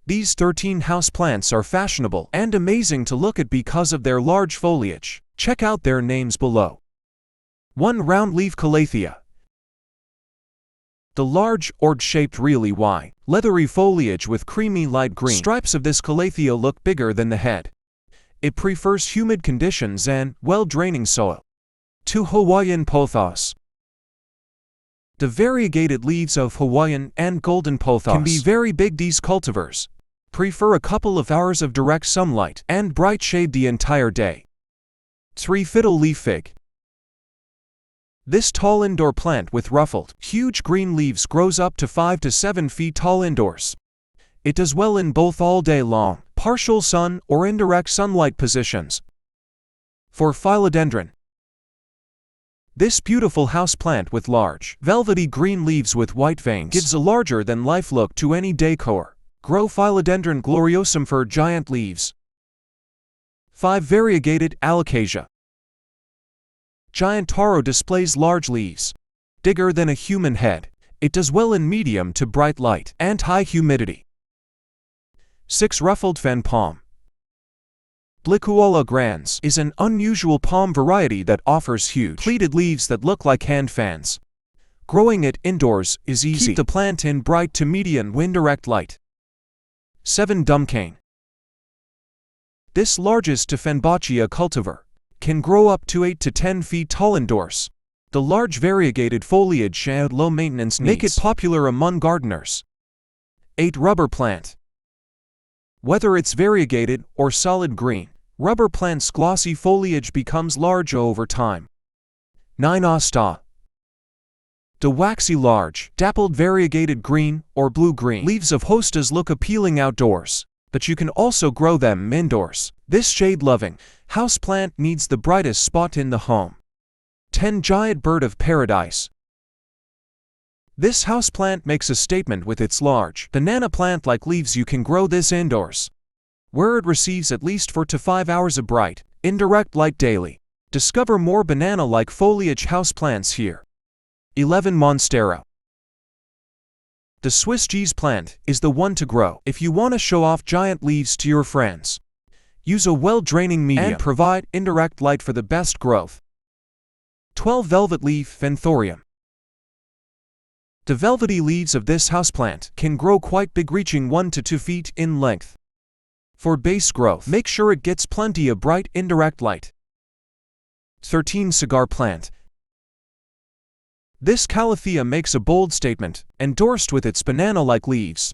These 13 houseplants are fashionable and amazing to look at because of their large foliage. Check out their names below. 1. Roundleaf Calathea. The large, orb-shaped really wide, leathery foliage with creamy light green stripes of this Calathea look bigger than the head. It prefers humid conditions and well-draining soil. 2. Hawaiian Pothos. The variegated leaves of Hawaiian and golden pothos can be very big. These cultivars prefer a couple of hours of direct sunlight and bright shade the entire day. 3. Fiddle leaf fig. This tall indoor plant with ruffled, huge green leaves grows up to 5 to 7 feet tall indoors. It does well in both all day long, partial sun, or indirect sunlight positions. 4. Philodendron. This beautiful houseplant with large, velvety green leaves with white veins gives a larger-than-life look to any decor. Grow Philodendron gloriosum for giant leaves. 5. Variegated Alocasia. Giant taro displays large leaves, bigger than a human head. It does well in medium to bright light and high humidity. 6. Ruffled fen palm. Blicuola grans is an unusual palm variety that offers huge, pleated leaves that look like hand fans. Growing it indoors is easy. Keep the plant in bright to medium indirect light. 7. Dumbcane. This largest Dieffenbachia cultivar can grow up to 8 to 10 feet tall indoors. The large variegated foliage and low maintenance needs make it popular among gardeners. 8. Rubber plant. Whether it's variegated or solid green, rubber plant's glossy foliage becomes large over time. 9. Asta. The waxy large, dappled variegated green or blue-green leaves of hostas look appealing outdoors, but you can also grow them indoors. This shade-loving houseplant needs the brightest spot in the home. 10. Giant bird of paradise. This houseplant makes a statement with its large, banana plant-like leaves. You can grow this indoors, where it receives at least 4 to 5 hours of bright, indirect light daily. Discover more banana-like foliage houseplants here. 11. Monstera. The Swiss cheese plant is the one to grow if you want to show off giant leaves to your friends. Use a well-draining medium and provide indirect light for the best growth. 12. Velvet leaf Venthorium. The velvety leaves of this houseplant can grow quite big, reaching 1 to 2 feet in length. For base growth, make sure it gets plenty of bright, indirect light. 13. Cigar plant. This Calathea makes a bold statement, endorsed with its banana-like leaves.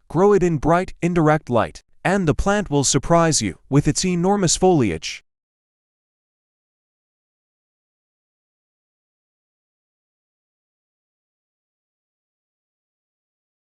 Grow it in bright, indirect light, and the plant will surprise you with its enormous foliage.